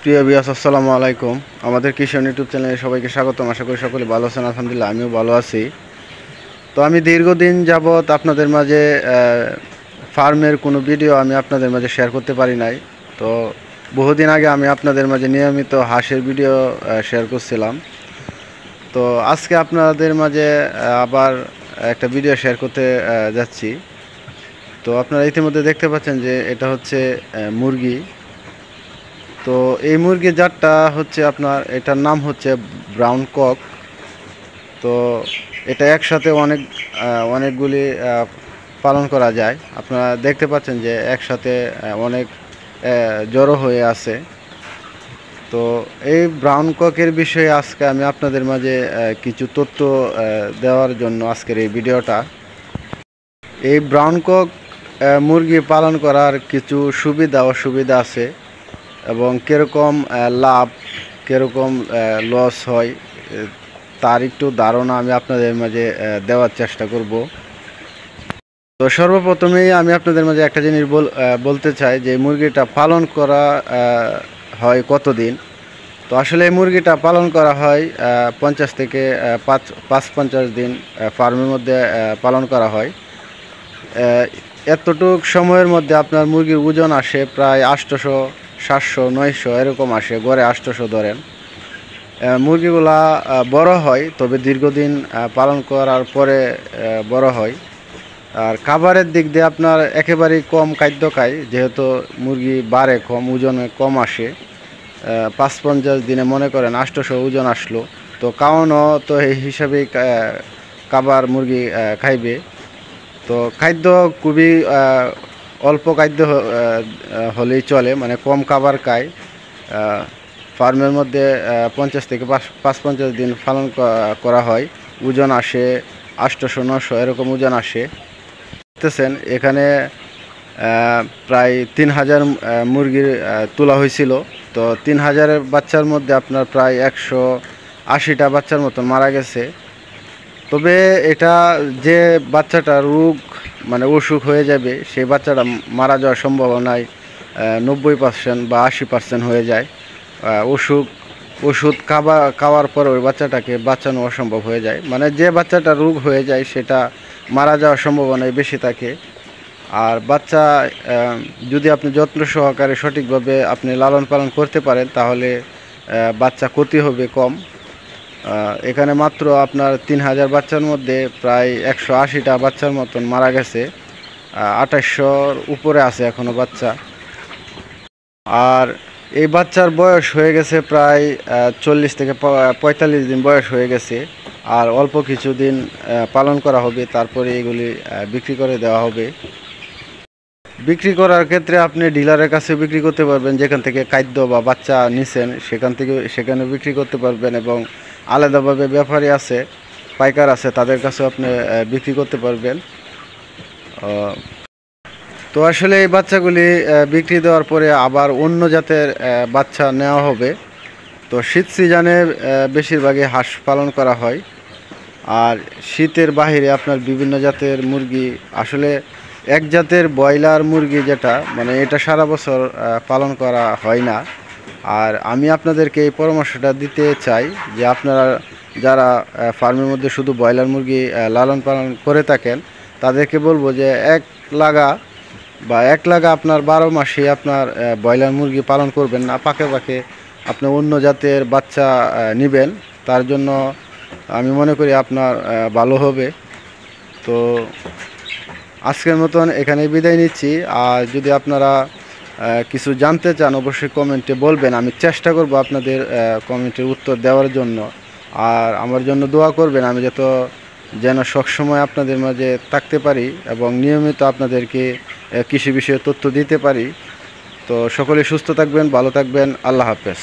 প্রিয় ভিউয়ার্স, আসসালামু আলাইকুম। আমাদের কিষান ইউটিউব চ্যানেলে সবাইকে স্বাগতম। আশা করি সকলে ভালো আছেন। আলহামদুলিল্লাহ, আমিও ভালো আছি। তো আমি দীর্ঘদিন যাবৎ আপনাদের মাঝে ফার্মের কোনো ভিডিও আমি আপনাদের মাঝে শেয়ার করতে পারি নাই। তো বহুদিন আগে আমি আপনাদের মাঝে নিয়মিত হাঁসের ভিডিও শেয়ার করছিলাম। তো আজকে আপনাদের মাঝে আবার একটা ভিডিও শেয়ার করতে যাচ্ছি। তো আপনারা ইতিমধ্যে দেখতে পাচ্ছেন যে এটা হচ্ছে মুরগি। তো এই মুরগির জাতটা হচ্ছে আপনার, এটার নাম হচ্ছে ব্রাউন কক। তো এটা একসাথে অনেকগুলি পালন করা যায়। আপনারা দেখতে পাচ্ছেন যে একসাথে অনেক জড়ো হয়ে আছে। তো এই ব্রাউন ককের বিষয়ে আজকে আমি আপনাদের মাঝে কিছু তথ্য দেওয়ার জন্য আজকের এই ভিডিওটা। এই ব্রাউন কক মুরগি পালন করার কিছু সুবিধা অসুবিধা আছে এবং কীরকম লাভ কীরকম লস হয় তার একটু ধারণা আমি আপনাদের মাঝে দেওয়ার চেষ্টা করব। তো সর্বপ্রথমেই আমি আপনাদের মাঝে একটা জিনিস বলতে চাই যে মুরগিটা পালন করা হয় কতদিন। তো আসলে এই মুরগিটা পালন করা হয় 50 থেকে 50 দিন ফার্মের মধ্যে পালন করা হয়। এতটুক সময়ের মধ্যে আপনার মুরগির ওজন আসে প্রায় 800, 700, 900 এরকম আসে, গড়ে 800 ধরেন। মুরগিগুলা বড় হয়, তবে দীর্ঘদিন পালন করার পরে বড় হয়। আর খাবারের দিক দিয়ে আপনার একেবারেই কম খাদ্য খায়, যেহেতু মুরগি বাড়ে কম, ওজনে কম আসে। 50 দিনে মনে করেন 800 ওজন আসলো, তো খাওয়ানো তো এই হিসাবেই খাবার মুরগি খাইবে। তো খাদ্য খুবই অল্প খাদ্য হলেই চলে, মানে কম খাবার খায়। ফার্মের মধ্যে 50 থেকে 55 দিন পালন করা হয়। ওজন আসে 800, 900 এরকম ওজন আসে। দেখতেছেন এখানে প্রায় 3000 মুরগির তোলা হয়েছিল। তো 3000 বাচ্চার মধ্যে আপনার প্রায় 180টা বাচ্চার মতন মারা গেছে। তবে এটা যে বাচ্চাটা মানে অসুখ হয়ে যাবে, সেই বাচ্চাটা মারা যাওয়ার সম্ভাবনায় 90% বা 80% হয়ে যায়। ওষুধ খাওয়ার পর ওই বাচ্চাটাকে বাঁচানো অসম্ভব হয়ে যায়। মানে যে বাচ্চাটা রোগ হয়ে যায় সেটা মারা যাওয়ার সম্ভাবনাই বেশি থাকে। আর বাচ্চা যদি আপনি যত্ন সহকারে সঠিকভাবে আপনি লালন পালন করতে পারেন, তাহলে বাচ্চা ক্ষতি হবে কম। এখানে মাত্র আপনার 3000 বাচ্চার মধ্যে প্রায় 180টা বাচ্চার মতন মারা গেছে। 2800-র উপরে আছে এখনও বাচ্চা। আর এই বাচ্চার বয়স হয়ে গেছে প্রায় 40 থেকে 45 দিন বয়স হয়ে গেছে। আর অল্প কিছুদিন পালন করা হবে, তারপরে এগুলি বিক্রি করে দেওয়া হবে। বিক্রি করার ক্ষেত্রে আপনি ডিলারের কাছে বিক্রি করতে পারবেন, যেখান থেকে খাদ্য বা বাচ্চা নিছেন সেখানে বিক্রি করতে পারবেন। এবং আলাদাভাবে ব্যাপারী আছে, পাইকার আছে, তাদের কাছে আপনি বিক্রি করতে পারবেন। তো আসলে এই বাচ্চাগুলি বিক্রি দেওয়ার পরে আবার অন্য জাতের বাচ্চা নেওয়া হবে। তো শীত সিজনে বেশিরভাগই হাঁস পালন করা হয়। আর শীতের বাহিরে আপনার বিভিন্ন জাতের মুরগি, আসলে এক জাতের ব্রয়লার মুরগি যেটা, মানে এটা সারা বছর পালন করা হয় না। আর আমি আপনাদেরকে এই পরামর্শটা দিতে চাই যে আপনারা যারা ফার্মের মধ্যে শুধু ব্রয়লার মুরগি লালন পালন করে থাকেন, তাদেরকে বলবো যে এক লাগা আপনার 12 মাসে আপনার ব্রয়লার মুরগি পালন করবেন না। পাকে আপনি অন্য জাতের বাচ্চা নেবেন, তার জন্য আমি মনে করি আপনার ভালো হবে। তো আজকের মতন এখানে বিদায় নিচ্ছি। আর যদি আপনারা কিছু জানতে চান, অবশ্যই কমেন্টে বলবেন, আমি চেষ্টা করব আপনাদের কমেন্টের উত্তর দেওয়ার জন্য। আর আমার জন্য দোয়া করবেন, আমি যেন সবসময় আপনাদের মাঝে থাকতে পারি এবং নিয়মিত আপনাদেরকে কৃষি বিষয়ে তথ্য দিতে পারি। তো সকলে সুস্থ থাকবেন, ভালো থাকবেন। আল্লাহ হাফেজ।